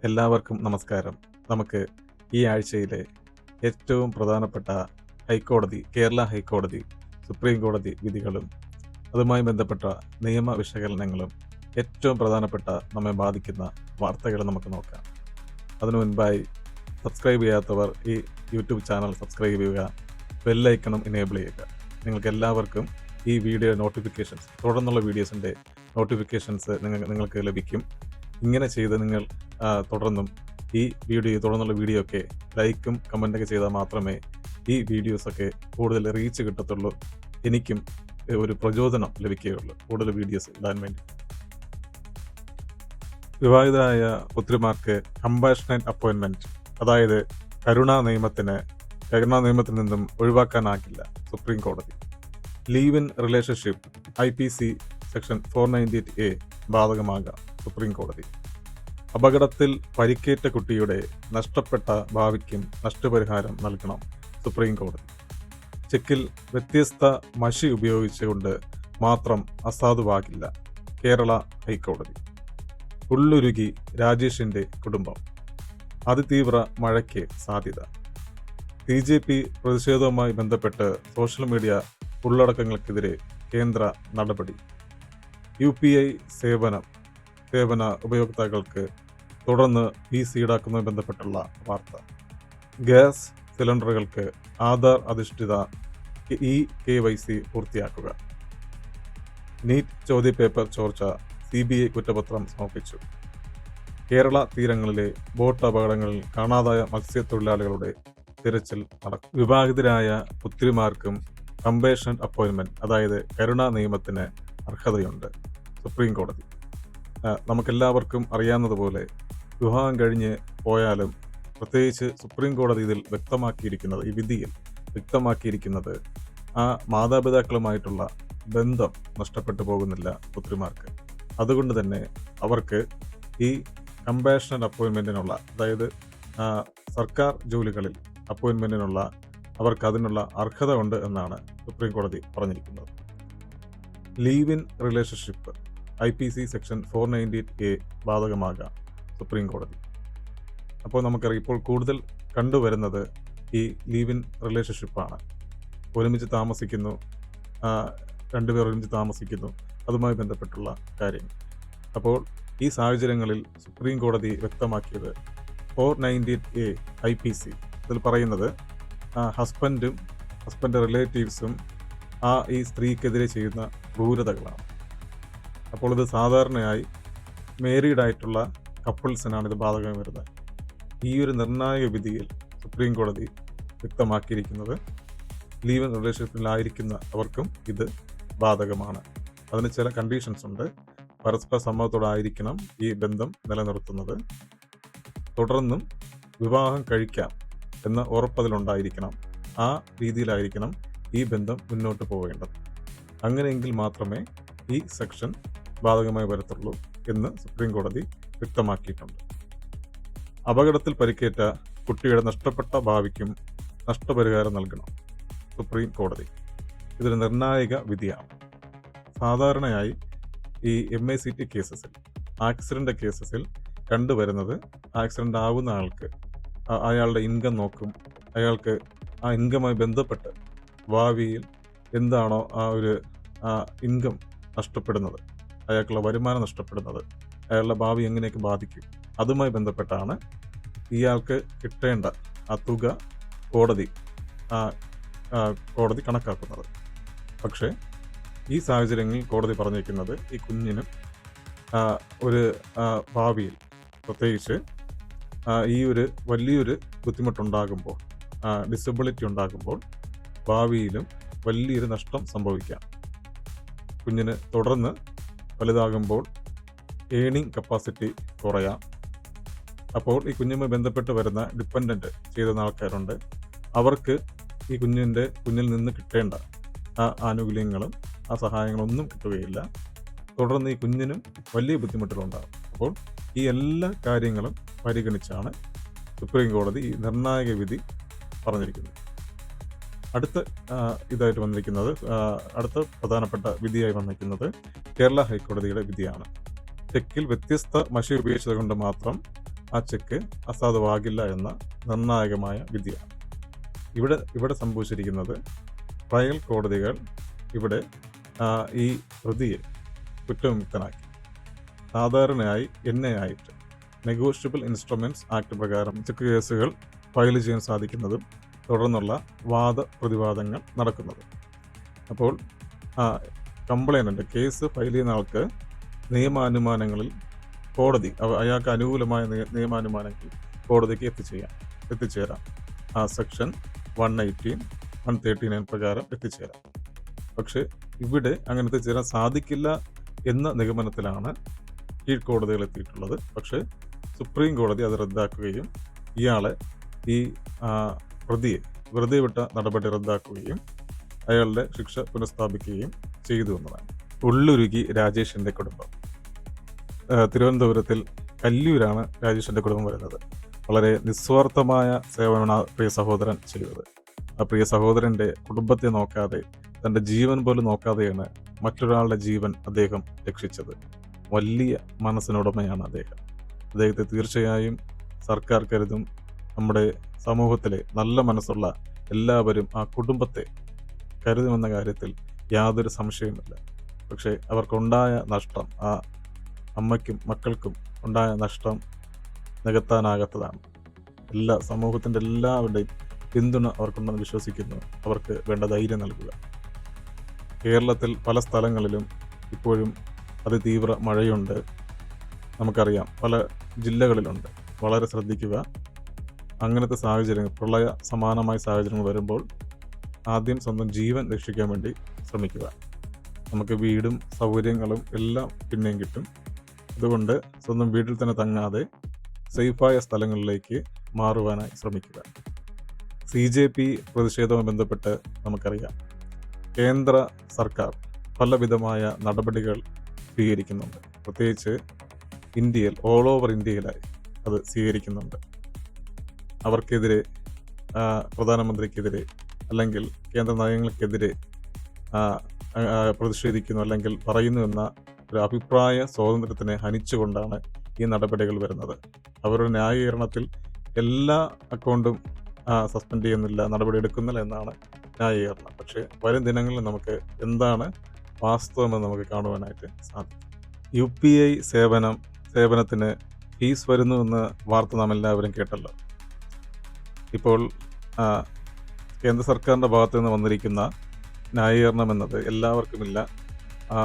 എല്ലാവർക്കും നമസ്കാരം. നമുക്ക് ഈ ആഴ്ചയിലെ ഏറ്റവും പ്രധാനപ്പെട്ട കേരള ഹൈക്കോടതി, സുപ്രീം കോടതി വിധികളും അതുമായി ബന്ധപ്പെട്ട നിയമ വിശകലനങ്ങളും ഏറ്റവും പ്രധാനപ്പെട്ട നമ്മെ ബാധിക്കുന്ന വാർത്തകൾ നമുക്ക് നോക്കാം. അതിനു മുൻപായി സബ്സ്ക്രൈബ് ചെയ്യാത്തവർ ഈ യൂട്യൂബ് ചാനൽ സബ്സ്ക്രൈബ് ചെയ്യുക, ബെല്ലൈക്കണും എനേബിൾ ചെയ്യുക. നിങ്ങൾക്ക് എല്ലാവർക്കും ഈ വീഡിയോ നോട്ടിഫിക്കേഷൻസ്, തുടർന്നുള്ള വീഡിയോസിൻ്റെ നോട്ടിഫിക്കേഷൻസ് നിങ്ങൾക്ക് ലഭിക്കും. ഇങ്ങനെ ചെയ്ത് നിങ്ങൾ തുടർന്നും തുടർന്നുള്ള വീഡിയോ ഒക്കെ ലൈക്കും കമൻറ്റൊക്കെ ചെയ്താൽ മാത്രമേ ഈ വീഡിയോസൊക്കെ കൂടുതൽ റീച്ച് കിട്ടത്തുള്ളൂ. എനിക്കും ഒരു പ്രചോദനം ലഭിക്കുകയുള്ളൂ കൂടുതൽ വീഡിയോസ് ഇടാൻ വേണ്ടി. വിവാഹിതരായ പുത്രിമാർക്ക് കമ്പാഷനേറ്റ് അപ്പോയിൻമെൻറ്റ്, അതായത് കരുണാ നിയമത്തിൽ നിന്നും ഒഴിവാക്കാനാകില്ല സുപ്രീം കോടതി. Live in relationship IPC section 498A ബാധകമാകാം സുപ്രീം കോടതി. അപകടത്തിൽ പരിക്കേറ്റ കുട്ടിയുടെ നഷ്ടപ്പെട്ട ഭാവിക്കും നഷ്ടപരിഹാരം നൽകണം സുപ്രീം കോടതി. ചെക്കിൽ വ്യത്യസ്ത മഷി ഉപയോഗിച്ചുകൊണ്ട് മാത്രം അസാധുവാകില്ല കേരള ഹൈക്കോടതി. ഉള്ളുരുകി രാജേഷിന്റെ കുടുംബം, അതിതീവ്ര മഴയ്ക്ക് സാധ്യത. BJP പ്രതിഷേധവുമായി ബന്ധപ്പെട്ട് സോഷ്യൽ മീഡിയ ഉള്ളടക്കങ്ങൾക്കെതിരെ കേന്ദ്ര നടപടി. UPI സേവന ഉപയോക്താക്കൾക്ക് തുടർന്ന് ഫീസ് ഈടാക്കുന്നതുമായി ബന്ധപ്പെട്ടുള്ള വാർത്ത. ഗ്യാസ് സിലിണ്ടറുകൾക്ക് ആധാർ അധിഷ്ഠിത KYC പൂർത്തിയാക്കുക. നീറ്റ് ചോദ്യപേപ്പർ ചോർച്ച, CBI കുറ്റപത്രം സമർപ്പിച്ചു. കേരള തീരങ്ങളിലെ ബോട്ട് അപകടങ്ങളിൽ കാണാതായ മത്സ്യത്തൊഴിലാളികളുടെ തിരച്ചിൽ നടക്കും. വിവാഹിതരായ പുത്രിമാർക്കും കമ്പാഷനേറ്റ് അപ്പോയിൻമെൻറ്റ്, അതായത് കരുണാ നിയമത്തിന് അർഹതയുണ്ട് സുപ്രീം കോടതി. നമുക്കെല്ലാവർക്കും അറിയാവുന്നതുപോലെ വിവാഹം കഴിഞ്ഞ് പോയാലും, പ്രത്യേകിച്ച് സുപ്രീം കോടതി ഇതിൽ വ്യക്തമാക്കിയിരിക്കുന്നത്, ഈ വിധിയിൽ വ്യക്തമാക്കിയിരിക്കുന്നത്, ആ മാതാപിതാക്കളുമായിട്ടുള്ള ബന്ധം നഷ്ടപ്പെട്ടു പോകുന്നില്ല പുത്രിമാർക്ക്. അതുകൊണ്ട് തന്നെ അവർക്ക് ഈ കമ്പാഷനേറ്റ് അപ്പോയിൻമെൻറ്റിനുള്ള, അതായത് സർക്കാർ ജോലികളിൽ അപ്പോയിൻമെൻറ്റിനുള്ള അവർക്ക് അതിനുള്ള അർഹത ഉണ്ട് എന്നാണ് സുപ്രീം കോടതി പറഞ്ഞിരിക്കുന്നത്. Live in relationship IPC section 498A ബാധകമാകാം സുപ്രീം കോടതി. അപ്പോൾ നമുക്കറിയാം, ഇപ്പോൾ കൂടുതൽ കണ്ടുവരുന്നത് ഈ ലീവ് ഇൻ റിലേഷൻഷിപ്പാണ്. ഒരുമിച്ച് താമസിക്കുന്നു, രണ്ടുപേർ ഒരുമിച്ച് താമസിക്കുന്നു, അതുമായി ബന്ധപ്പെട്ടുള്ള കാര്യങ്ങൾ. അപ്പോൾ ഈ സാഹചര്യങ്ങളിൽ സുപ്രീം കോടതി വ്യക്തമാക്കിയത് 498A IPC ഇതിൽ പറയുന്നത് ഹസ്ബൻഡ് റിലേറ്റീവ്സും ഈ സ്ത്രീക്കെതിരെ ചെയ്യുന്ന ക്രൂരതകളാണ്. അപ്പോൾ ഇത് സാധാരണയായി മേരീഡായിട്ടുള്ള കപ്പിൾസിനാണ് ഇത് ബാധകം വരുന്നത്. ഈ ഒരു നിർണായക വിധിയിൽ സുപ്രീം കോടതി വ്യക്തമാക്കിയിരിക്കുന്നത് ലീവ് ഇൻ റിലേഷൻഷിപ്പിലായിരിക്കുന്ന അവർക്കും ഇത് ബാധകമാണ്. അതിന് ചില കണ്ടീഷൻസ് ഉണ്ട്. പരസ്പര സമ്മതത്തോടായിരിക്കണം ഈ ബന്ധം നിലനിർത്തുന്നത്. തുടർന്നും വിവാഹം കഴിക്കാം എന്ന ഉറപ്പതിലുണ്ടായിരിക്കണം. ആ രീതിയിലായിരിക്കണം ഈ ബന്ധം മുന്നോട്ട് പോവേണ്ടത്. അങ്ങനെയെങ്കിൽ മാത്രമേ ഈ സെക്ഷൻ ബാധകമായി വരത്തുള്ളൂ എന്ന് സുപ്രീം കോടതി വ്യക്തമാക്കിയിട്ടുണ്ട്. അപകടത്തിൽ പരിക്കേറ്റ കുട്ടിയുടെ നഷ്ടപ്പെട്ട ഭാവിക്കും നഷ്ടപരിഹാരം നൽകണം സുപ്രീം കോടതി. ഇതൊരു നിർണായക വിധിയാണ്. സാധാരണയായി ഈ MACT കേസസിൽ, ആക്സിഡൻ്റ് കേസസിൽ കണ്ടുവരുന്നത്, ആക്സിഡൻ്റ് ആവുന്ന ആൾക്ക് അയാളുടെ ഇൻകം നോക്കും. അയാൾക്ക് ആ ഇൻകമായി ബന്ധപ്പെട്ട് ഭാവിയിൽ എന്താണോ ആ ഒരു ഇൻകം നഷ്ടപ്പെടുന്നത്, അയാൾക്കുള്ള വരുമാനം നഷ്ടപ്പെടുന്നത്, അയാളുടെ ഭാവി എങ്ങനെയൊക്കെ ബാധിക്കും, അതുമായി ബന്ധപ്പെട്ടാണ് ഇയാൾക്ക് കിട്ടേണ്ട ആ തുക കോടതി കണക്കാക്കുന്നത്. പക്ഷേ ഈ സാഹചര്യങ്ങളിൽ കോടതി പറഞ്ഞിരിക്കുന്നത്, ഈ കുഞ്ഞിനും ഒരു ഭാവിയിൽ, പ്രത്യേകിച്ച് ഈ ഒരു വലിയൊരു ബുദ്ധിമുട്ടുണ്ടാകുമ്പോൾ, ഡിസബിലിറ്റി ഉണ്ടാകുമ്പോൾ ഭാവിയിലും വലിയൊരു നഷ്ടം സംഭവിക്കാം. കുഞ്ഞിന് തുടർന്ന് വലുതാകുമ്പോൾ ഏണിംഗ് കപ്പാസിറ്റി കുറയാം. അപ്പോൾ ഈ കുഞ്ഞുമായി ബന്ധപ്പെട്ട് വരുന്ന ഡിപ്പെൻഡൻ്റ് ചെയ്യുന്ന ആൾക്കാരുണ്ട്. അവർക്ക് ഈ കുഞ്ഞിൽ നിന്ന് കിട്ടേണ്ട ആ ആനുകൂല്യങ്ങളും ആ സഹായങ്ങളൊന്നും കിട്ടുകയില്ല. തുടർന്ന് ഈ കുഞ്ഞിനും വലിയ ബുദ്ധിമുട്ടുകളുണ്ടാകും. അപ്പോൾ ഈ എല്ലാ കാര്യങ്ങളും പരിഗണിച്ചാണ് സുപ്രീം കോടതി ഈ നിർണായക വിധി പറഞ്ഞിരിക്കുന്നത്. അടുത്ത പ്രധാനപ്പെട്ട വിധിയായി വന്നിരിക്കുന്നത് കേരള ഹൈക്കോടതിയുടെ വിധിയാണ്. ചെക്കിൽ വ്യത്യസ്ത മഷി ഉപയോഗിച്ചത് കൊണ്ട് മാത്രം ആ ചെക്ക് അസാധുവാകില്ല എന്ന നിർണായകമായ വിധിയാണ്. ഇവിടെ സംഭവിച്ചിരിക്കുന്നത്, ട്രയൽ കോടതികൾ ഇവിടെ ഈ പ്രതിയെ കുറ്റവിമുക്തനാക്കി. സാധാരണയായി ആയിട്ട് നെഗോഷ്യബിൾ ഇൻസ്ട്രുമെൻറ്റ്സ് ആക്ട് പ്രകാരം ചെക്ക് കേസുകൾ ഫയൽ ചെയ്യാൻ സാധിക്കുന്നതും തുടർന്നുള്ള വാദപ്രതിവാദങ്ങൾ നടക്കുന്നതും. അപ്പോൾ കംപ്ലൈനൻ്റ് കേസ് ഫയൽ ചെയ്യുന്ന ആൾക്ക് നിയമാനുമാനങ്ങളിൽ കോടതി അയാൾക്ക് അനുകൂലമായ നിയമാനുമാനങ്ങളിൽ കോടതിക്ക് എത്തിച്ചേരാം. സെക്ഷൻ 118, 139 പ്രകാരം എത്തിച്ചേരാം. പക്ഷേ ഇവിടെ അങ്ങനെ എത്തിച്ചേരാൻ സാധിക്കില്ല എന്ന നിഗമനത്തിലാണ് കീഴ്ക്കോടതികൾ എത്തിയിട്ടുള്ളത്. പക്ഷേ സുപ്രീം കോടതി അത് റദ്ദാക്കുകയും ഇയാളെ ഈ പ്രതിയെ വെറുതെ വിട്ട നടപടി റദ്ദാക്കുകയും അയാളുടെ ശിക്ഷ പുനഃസ്ഥാപിക്കുകയും ചെയ്തു എന്നതാണ്. ഉള്ളുരുകി രാജേഷിൻ്റെ കുടുംബം. തിരുവനന്തപുരത്തിൽ കല്ലൂരാണ് രാജേഷിൻ്റെ കുടുംബം വരുന്നത്. വളരെ നിസ്വാർത്ഥമായ സേവനമാണ് ആ പ്രിയ സഹോദരൻ ചെയ്തത്. ആ പ്രിയ സഹോദരൻ്റെ കുടുംബത്തെ നോക്കാതെ, തൻ്റെ ജീവൻ പോലും നോക്കാതെയാണ് മറ്റൊരാളുടെ ജീവൻ അദ്ദേഹം രക്ഷിച്ചത്. വലിയ മനസ്സിനുടമയാണ് അദ്ദേഹം. അദ്ദേഹത്തെ തീർച്ചയായും സർക്കാർ കരുതും. നമ്മുടെ സമൂഹത്തിലെ നല്ല മനസ്സുള്ള എല്ലാവരും ആ കുടുംബത്തെ കരുതുമെന്ന കാര്യത്തിൽ യാതൊരു സംശയവുമില്ല. പക്ഷേ അവർക്കുണ്ടായ നഷ്ടം, ആ അമ്മയ്ക്കും മക്കൾക്കും ഉണ്ടായ നഷ്ടം നികത്താനാകാത്തതാണ്. സമൂഹത്തിൻ്റെ എല്ലാവരുടെയും പിന്തുണ അവർക്കുണ്ടെന്ന് വിശ്വസിക്കുന്നു. അവർക്ക് വേണ്ട ധൈര്യം നൽകുക. കേരളത്തിൽ പല സ്ഥലങ്ങളിലും ഇപ്പോഴും അതിതീവ്ര മഴയുണ്ട്. നമുക്കറിയാം, പല ജില്ലകളിലുണ്ട്. വളരെ ശ്രദ്ധിക്കുക. അങ്ങനത്തെ സാഹചര്യങ്ങൾ, പ്രളയ സമാനമായ സാഹചര്യങ്ങൾ വരുമ്പോൾ ആദ്യം സ്വന്തം ജീവൻ രക്ഷിക്കാൻ വേണ്ടി ശ്രമിക്കുക. നമുക്ക് വീടും സൗകര്യങ്ങളും എല്ലാം പിന്നെയും കിട്ടും. അതുകൊണ്ട് സ്വന്തം വീട്ടിൽ തന്നെ തങ്ങാതെ സേഫായ സ്ഥലങ്ങളിലേക്ക് മാറുവാനായി ശ്രമിക്കുക. CJP പ്രതിഷേധവുമായി ബന്ധപ്പെട്ട് നമുക്കറിയാം, കേന്ദ്ര സർക്കാർ പലവിധമായ നടപടികൾ സ്വീകരിക്കുന്നുണ്ട്. പ്രത്യേകിച്ച് ഇന്ത്യയിൽ, ഓൾ ഓവർ ഇന്ത്യയിലായി അത് സ്വീകരിക്കുന്നുണ്ട്. അവർക്കെതിരെ, പ്രധാനമന്ത്രിക്കെതിരെ അല്ലെങ്കിൽ കേന്ദ്ര നയങ്ങൾക്കെതിരെ പ്രതിഷേധിക്കുന്നു അല്ലെങ്കിൽ പറയുന്നു എന്ന ഒരു അഭിപ്രായ സ്വാതന്ത്ര്യത്തിനെ ഹനിച്ചുകൊണ്ടാണ് ഈ നടപടികൾ വരുന്നത്. അവരുടെ ന്യായീകരണത്തിൽ എല്ലാ അക്കൗണ്ടും സസ്പെൻഡ് ചെയ്യുന്നില്ല, നടപടി എടുക്കുന്നില്ല എന്നാണ് ന്യായീകരണം. പക്ഷേ വരും ദിനങ്ങളിൽ നമുക്ക് എന്താണ് വാസ്തവമെന്ന് നമുക്ക് കാണുവാനായിട്ട് സാധിക്കും. UPI സേവനത്തിന് ഫീസ് വരുന്നു എന്ന വാർത്ത നാം എല്ലാവരും കേട്ടല്ലോ. ഇപ്പോൾ കേന്ദ്ര സർക്കാരിൻ്റെ ഭാഗത്തു നിന്ന് വന്നിരിക്കുന്ന ന്യായീകരണം എന്നത് എല്ലാവർക്കുമില്ല.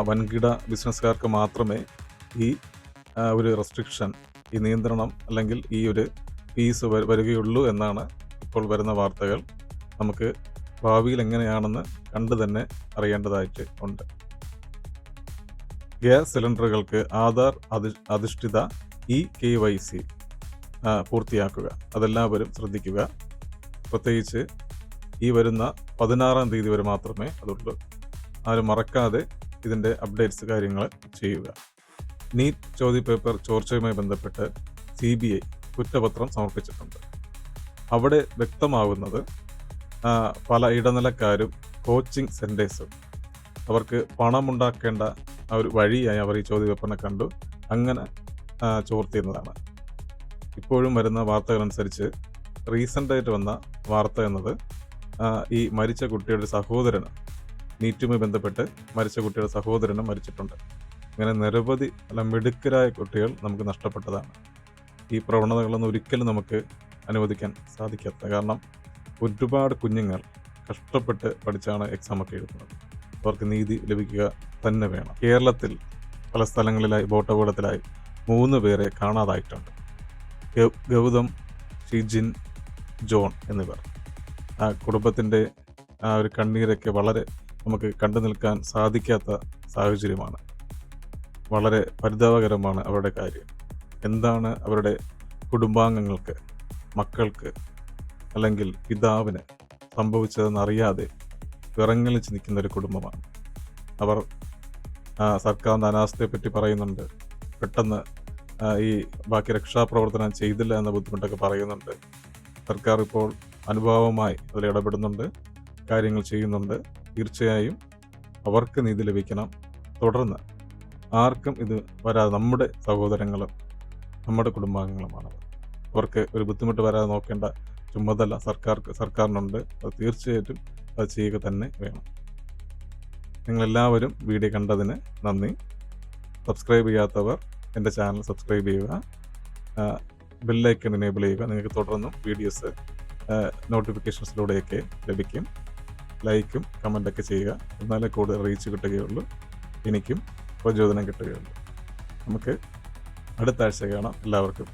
വൻകിട ബിസിനസ്സുകാർക്ക് മാത്രമേ ഈ ഒരു റെസ്ട്രിക്ഷൻ, ഈ നിയന്ത്രണം അല്ലെങ്കിൽ ഈ ഒരു ഫീസ് വരികയുള്ളൂ എന്നാണ് ഇപ്പോൾ വരുന്ന വാർത്തകൾ. നമുക്ക് ഭാവിയിൽ എങ്ങനെയാണെന്ന് കണ്ടു തന്നെ അറിയേണ്ടതായിട്ട് ഉണ്ട്. ഗ്യാസ് സിലിണ്ടറുകൾക്ക് ആധാർ അധിഷ്ഠിത eKYC പൂർത്തിയാക്കുക. അതെല്ലാവരും ശ്രദ്ധിക്കുക. പ്രത്യേകിച്ച് ഈ വരുന്ന 16-ാം തീയതി വരെ മാത്രമേ അതുള്ളൂ. ആരും മറക്കാതെ ഇതിൻ്റെ അപ്ഡേറ്റ്സ് കാര്യങ്ങൾ ചെയ്യുക. നീറ്റ് ചോദ്യപേപ്പർ ചോർച്ചയുമായി ബന്ധപ്പെട്ട് CBI കുറ്റപത്രം സമർപ്പിച്ചിട്ടുണ്ട്. അവിടെ വ്യക്തമാകുന്നത്, പല ഇടനിലക്കാരും കോച്ചിങ് സെൻറ്റേഴ്സും അവർക്ക് പണമുണ്ടാക്കേണ്ട ആ ഒരു വഴിയായി അവർ ഈ ചോദ്യപേപ്പറിനെ കണ്ടു, അങ്ങനെ ചോർത്തിയിരുന്നതാണ്. ഇപ്പോഴും വരുന്ന വാർത്തകളനുസരിച്ച് റീസെൻ്റായിട്ട് വന്ന വാർത്ത എന്നത്, ഈ മരിച്ച കുട്ടിയുടെ സഹോദരന്, നീറ്റുമായി ബന്ധപ്പെട്ട് മരിച്ച കുട്ടിയുടെ സഹോദരന് മരിച്ചിട്ടുണ്ട്. അങ്ങനെ നിരവധി മിടുക്കരായ കുട്ടികൾ നമുക്ക് നഷ്ടപ്പെട്ടതാണ്. ഈ പ്രവണതകളൊന്നും ഒരിക്കലും നമുക്ക് അനുവദിക്കാൻ സാധിക്കാത്ത, കാരണം ഒരുപാട് കുഞ്ഞുങ്ങൾ കഷ്ടപ്പെട്ട് പഠിച്ചാണ് എക്സാമൊക്കെ എഴുതുന്നത്. അവർക്ക് നീതി ലഭിക്കുക തന്നെ വേണം. കേരളത്തിൽ പല സ്ഥലങ്ങളിലായി ബോട്ടപകടത്തിലായി 3 പേരെ കാണാതായിട്ടുണ്ട്. ഗൗതം, ഷിജിൻ, ജോൺ എന്നിവർ. ആ കുടുംബത്തിൻ്റെ ആ ഒരു കണ്ണീരൊക്കെ വളരെ നമുക്ക് കണ്ടു നിൽക്കാൻ സാധിക്കാത്ത സാഹചര്യമാണ്. വളരെ പരിതാപകരമാണ് അവരുടെ കാര്യം. എന്താണ് അവരുടെ കുടുംബാംഗങ്ങൾക്ക്, മക്കൾക്ക് അല്ലെങ്കിൽ പിതാവിന് സംഭവിച്ചതെന്നറിയാതെ വിറങ്ങലിച്ച് നിൽക്കുന്ന ഒരു കുടുംബമാണ് അവർ. സർക്കാരിൻ്റെ അനാസ്ഥയെപ്പറ്റി പറയുന്നുണ്ട്. പെട്ടെന്ന് ഈ ബാക്കി രക്ഷാപ്രവർത്തനം ചെയ്തില്ല എന്ന ബുദ്ധിമുട്ടൊക്കെ പറയുന്നുണ്ട്. സർക്കാർ ഇപ്പോൾ അനുഭാവമായി അതിൽ ഇടപെടുന്നുണ്ട്, കാര്യങ്ങൾ ചെയ്യുന്നുണ്ട്. തീർച്ചയായും അവർക്ക് നീതി ലഭിക്കണം. തുടർന്ന് ആർക്കും ഇത് വരാതെ, നമ്മുടെ സഹോദരങ്ങളും നമ്മുടെ കുടുംബാംഗങ്ങളുമാണ്. അവർക്ക് ഒരു ബുദ്ധിമുട്ട് വരാതെ നോക്കേണ്ട ചുമതല സർക്കാരിനുണ്ട്. അത് തീർച്ചയായിട്ടും അത് ചെയ്യുക തന്നെ വേണം. നിങ്ങളെല്ലാവരും വീഡിയോ കണ്ടതിന് നന്ദി. സബ്സ്ക്രൈബ് ചെയ്യാത്തവർ എൻ്റെ ചാനൽ സബ്സ്ക്രൈബ് ചെയ്യുക. ബെല്ലൈക്കൺ എനേബിൾ ചെയ്യുക. നിങ്ങൾക്ക് തുടർന്നും വീഡിയോസ് നോട്ടിഫിക്കേഷൻസിലൂടെയൊക്കെ ലഭിക്കും. ലൈക്കും കമൻറ്റൊക്കെ ചെയ്യുക. എന്നാലേ കൂടുതൽ റീച്ച് കിട്ടുകയുള്ളൂ, എനിക്കും പ്രചോദനം കിട്ടുകയുള്ളൂ. നമുക്ക് അടുത്ത ആഴ്ച കാണാം. എല്ലാവർക്കും